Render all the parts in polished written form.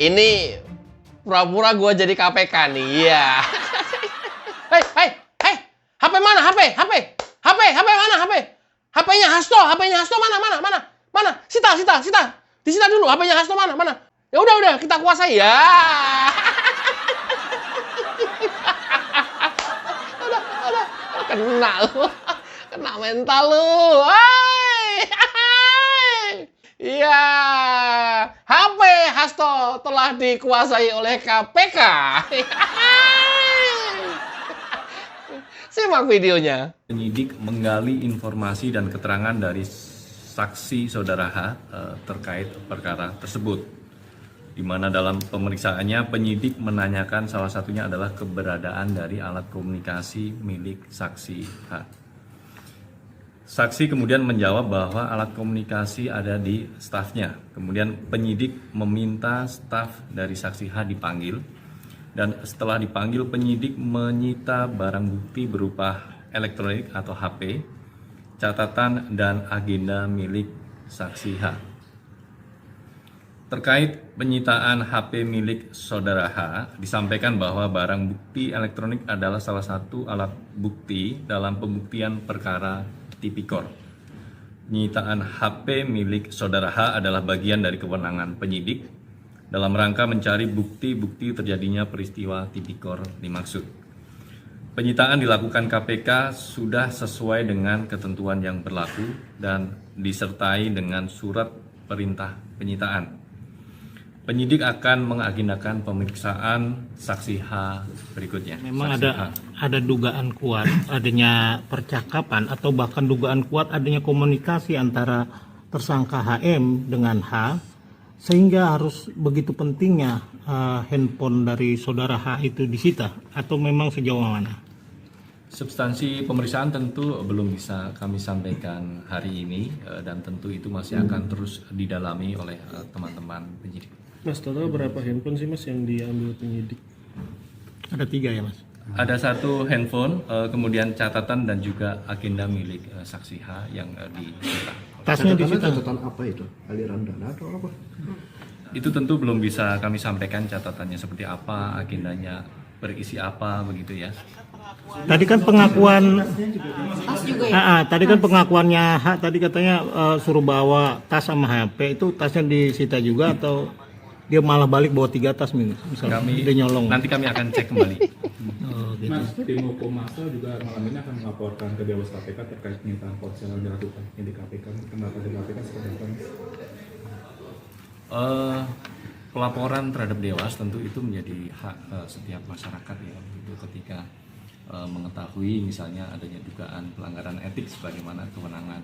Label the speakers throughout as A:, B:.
A: Ini pura-pura gue jadi KPK nih, iya. Hei, HP mana? HP mana? HP-nya Hasto mana? Sita. Disita dulu, HP-nya Hasto mana? Ya udah, kita kuasai ya. Udah, kena mental lu. Iya, HP Hasto telah dikuasai oleh KPK. Simak videonya.
B: Penyidik menggali informasi dan keterangan dari saksi saudara H terkait perkara tersebut, di mana dalam pemeriksaannya penyidik menanyakan salah satunya adalah keberadaan dari alat komunikasi milik saksi H. Saksi kemudian menjawab bahwa alat komunikasi ada di stafnya. Kemudian penyidik meminta staf dari saksi H dipanggil, dan setelah dipanggil penyidik menyita barang bukti berupa elektronik atau HP, catatan dan agenda milik saksi H. Terkait penyitaan HP milik saudara H, disampaikan bahwa barang bukti elektronik adalah salah satu alat bukti dalam pembuktian perkara tipikor. Penyitaan HP milik saudara H adalah bagian dari kewenangan penyidik dalam rangka mencari bukti-bukti terjadinya peristiwa tipikor dimaksud. Penyitaan dilakukan KPK sudah sesuai dengan ketentuan yang berlaku dan disertai dengan surat perintah penyitaan. Penyidik akan mengagendakan pemeriksaan saksi H berikutnya.
C: Memang
B: saksi
C: ada dugaan kuat adanya percakapan atau bahkan dugaan kuat adanya komunikasi antara tersangka HM dengan H, sehingga harus begitu pentingnya handphone dari saudara H itu disita, atau memang sejauh mana?
B: Substansi pemeriksaan tentu belum bisa kami sampaikan hari ini, dan tentu itu masih akan terus didalami oleh teman-teman penyidik.
D: Mas, total berapa handphone sih Mas yang diambil penyidik?
C: Ada 3 ya Mas?
B: Ada 1 handphone, kemudian catatan dan juga agenda milik saksi H yang disita.
C: Tasnya disita.
E: Catatan apa itu? Aliran dana atau apa?
B: Itu tentu belum bisa kami sampaikan catatannya seperti apa, agendanya berisi apa, begitu ya.
C: Tadi kan pengakuan tadi kan pengakuannya H tadi katanya suruh bawa tas sama HP, itu tasnya disita juga atau dia malah balik bawa 3 tas misalnya dia nyolong?
B: Nanti kami akan cek kembali.
C: Oh, gitu.
F: Mas, tim hukum masa juga malam ini akan melaporkan ke Dewas KPK terkait penyitaan ponsel yang dilakukan di KPK. Kenapa di KPK seperti apa?
B: Pelaporan terhadap Dewas tentu itu menjadi hak setiap masyarakat ya, itu ketika mengetahui misalnya adanya dugaan pelanggaran etik sebagaimana kewenangan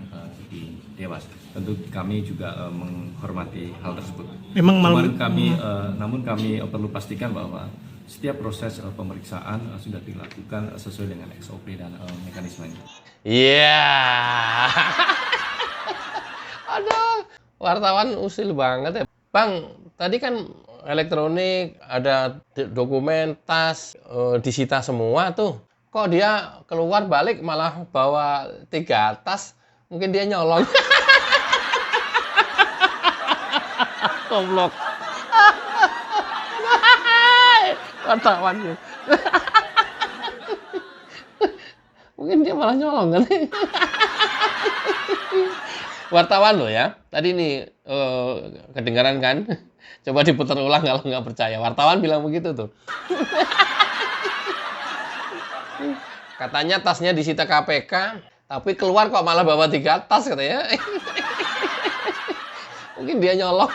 B: di Dewas. Tentu kami juga menghormati hal tersebut. Namun kami perlu pastikan bahwa setiap proses pemeriksaan sudah dilakukan sesuai dengan SOP dan mekanismenya.
A: Iya. Aduh, wartawan usil banget ya. Bang, tadi kan elektronik, ada dokumen, tas, disita semua tuh. Kok dia keluar balik malah bawa 3 tas? Mungkin dia nyolong. Goblok. Wartawan. Mungkin dia malah nyolong kan. Wartawan loh ya. Tadi nih kedengaran kan? Coba diputar ulang kalau nggak percaya. Wartawan bilang begitu tuh. Katanya tasnya disita KPK, tapi keluar kok malah bawa 3 tas katanya. Mungkin dia nyolong.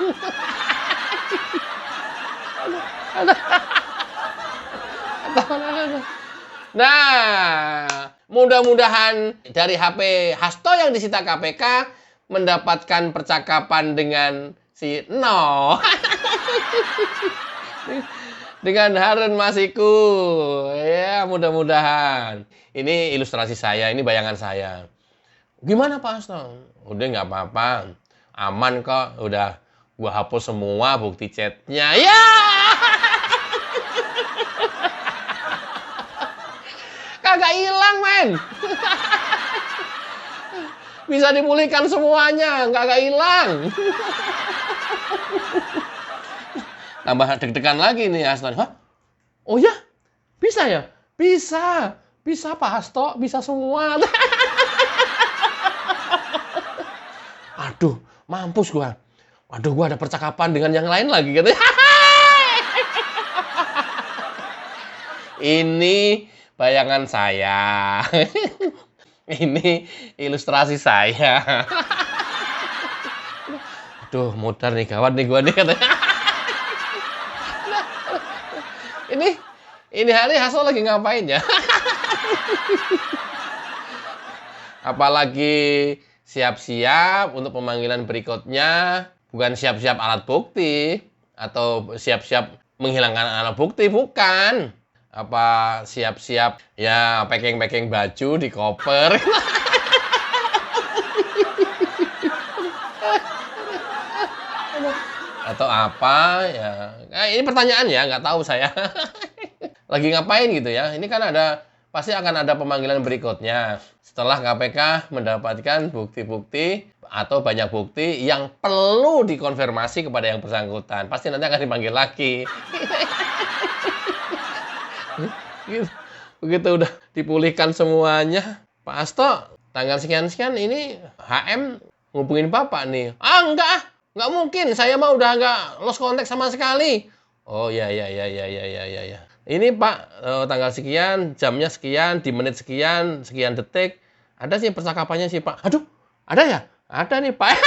A: Nah, mudah-mudahan dari HP Hasto yang disita KPK mendapatkan percakapan dengan si No. Dengan Harun Masiku. Ya, mudah-mudahan. Ini ilustrasi saya, ini bayangan saya. Gimana Pak Hasto? Udah nggak apa-apa. Aman kok, udah gua hapus semua bukti chatnya. Ya! Kagak hilang, men. Bisa dipulihkan semuanya, kagak hilang. Tambah deg-degan lagi nih Hasto. Hah? Oh ya? Bisa ya? Bisa. Bisa Pak Hasto, bisa semua. Aduh, mampus gua. Waduh, gua ada percakapan dengan yang lain lagi katanya. Ini bayangan saya. Ini ilustrasi saya. Aduh, modar nih, gawat nih gua nih katanya. Ini hari Hasto lagi ngapain ya? Apalagi siap-siap untuk pemanggilan berikutnya, bukan siap-siap alat bukti atau siap-siap menghilangkan alat bukti, bukan. Apa siap-siap ya packing-packing baju di koper. Atau apa ya. Nah, ini pertanyaan ya, nggak tahu saya. Lagi ngapain gitu ya. Ini kan pasti akan ada pemanggilan berikutnya. Setelah KPK mendapatkan bukti-bukti atau banyak bukti yang perlu dikonfirmasi kepada yang bersangkutan. Pasti nanti akan dipanggil lagi. Begitu udah dipulihkan semuanya, Pak Hasto, tanggal sekian-sekian ini HM ngubungin Bapak nih. Nggak mungkin. Saya mah udah nggak lost contact sama sekali. Oh ya. Ini Pak, tanggal sekian, jamnya sekian, di menit sekian, sekian detik. Ada sih percakapannya sih Pak. Aduh, ada ya? Ada nih Pak.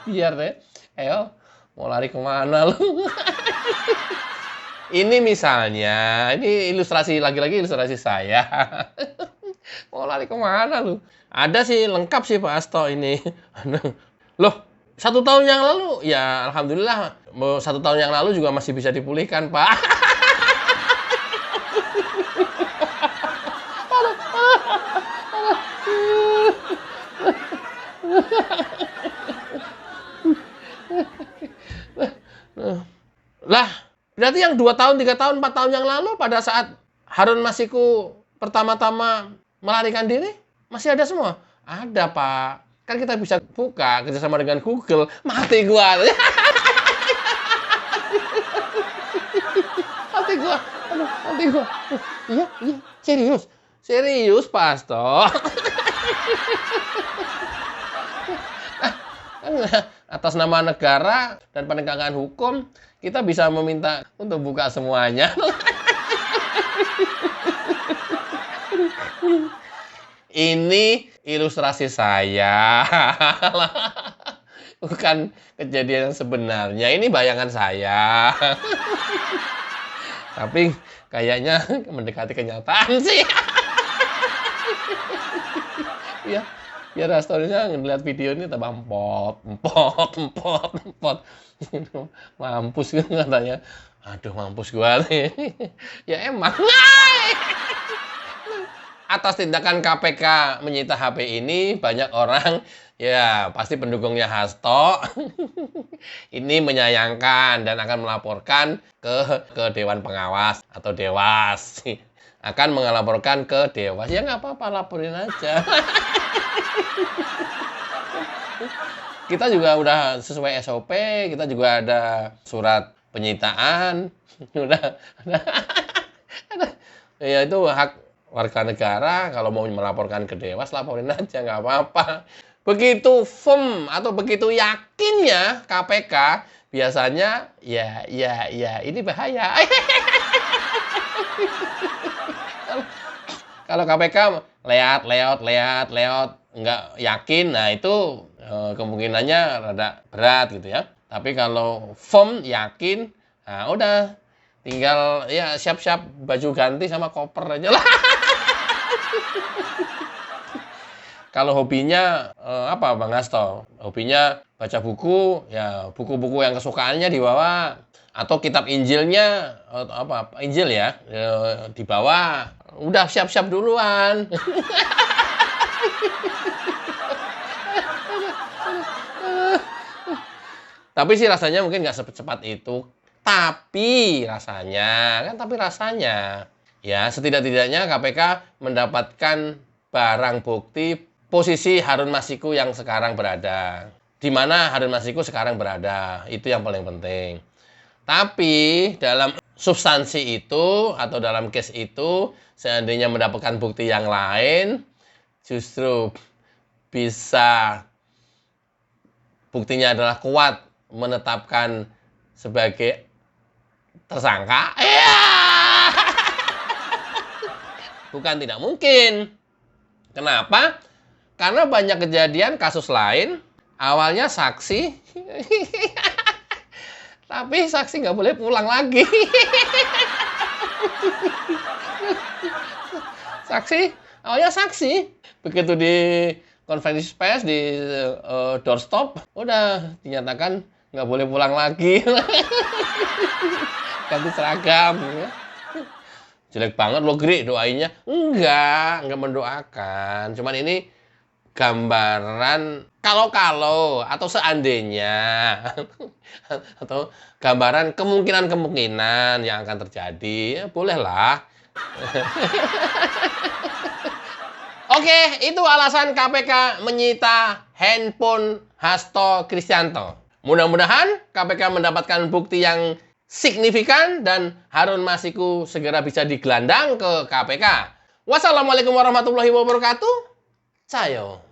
A: Biar deh. Ayo, mau lari kemana lu? Ini misalnya, ini ilustrasi, lagi-lagi ilustrasi saya. Mau lari kemana lu? Ada sih, lengkap sih Pak Hasto ini. Loh, 1 tahun yang lalu, ya alhamdulillah 1 tahun yang lalu juga masih bisa dipulihkan, Pak. Lah, berarti yang 2 tahun, 3 tahun, 4 tahun yang lalu pada saat Harun Masiku pertama-tama melarikan diri, masih ada semua? Ada, Pak. Kan kita bisa buka kerjasama dengan Google. Mati gua. Mati gua. Aduh, mati gua. Iya. Serius, Pak Hasto. Atas nama negara dan penegakan hukum, kita bisa meminta untuk buka semuanya. Ini ilustrasi saya. Bukan kejadian yang sebenarnya. Ini bayangan saya. Tapi kayaknya mendekati kenyataan sih. Ya, biar Hastonya ngeliat video ini tambah empot. Mampus katanya. Aduh, mampus gua nih. Ya emang. Atas tindakan KPK menyita HP ini, banyak orang, ya pasti pendukungnya Hasto, ini menyayangkan dan akan melaporkan ke Dewan Pengawas atau Dewas. Akan melaporkan ke Dewas. Ya nggak apa-apa, laporin aja. Kita juga udah sesuai SOP, kita juga ada surat penyitaan. Ya itu hak warga negara, kalau mau melaporkan ke Dewas, laporin aja, nggak apa-apa. Begitu firm atau begitu yakinnya KPK, biasanya ya, ini bahaya. Kalau KPK lihat, nggak yakin, nah itu kemungkinannya rada berat gitu ya. Tapi kalau firm, yakin, nah udah, tinggal ya siap-siap baju ganti sama koper aja lah. Kalau hobinya apa Bang Hasto? Hobinya baca buku, ya buku-buku yang kesukaannya dibawa, atau kitab Injilnya Injil ya, dibawa. Udah siap-siap duluan. Tapi sih rasanya mungkin nggak secepat itu. Tapi rasanya ya setidak-tidaknya KPK mendapatkan barang bukti posisi Harun Masiku yang sekarang berada. di mana Harun Masiku sekarang berada. Itu yang paling penting. Tapi dalam substansi itu atau dalam case itu, seandainya mendapatkan bukti yang lain, justru bisa buktinya adalah kuat menetapkan sebagai tersangka. Ya! Bukan tidak mungkin. Kenapa? Karena banyak kejadian kasus lain, awalnya saksi, tapi saksi nggak boleh pulang lagi. Awalnya saksi, begitu di konferensi pers, di doorstop, udah dinyatakan nggak boleh pulang lagi. Ganti seragam. Jelek banget lo, Gri, doainnya. Enggak mendoakan. Cuman ini gambaran kalau atau seandainya atau gambaran kemungkinan yang akan terjadi. Ya, bolehlah. Oke, itu alasan KPK menyita handphone Hasto Kristianto. Mudah-mudahan KPK mendapatkan bukti yang signifikan dan Harun Masiku segera bisa digelandang ke KPK. Wassalamualaikum warahmatullahi wabarakatuh. Cayo.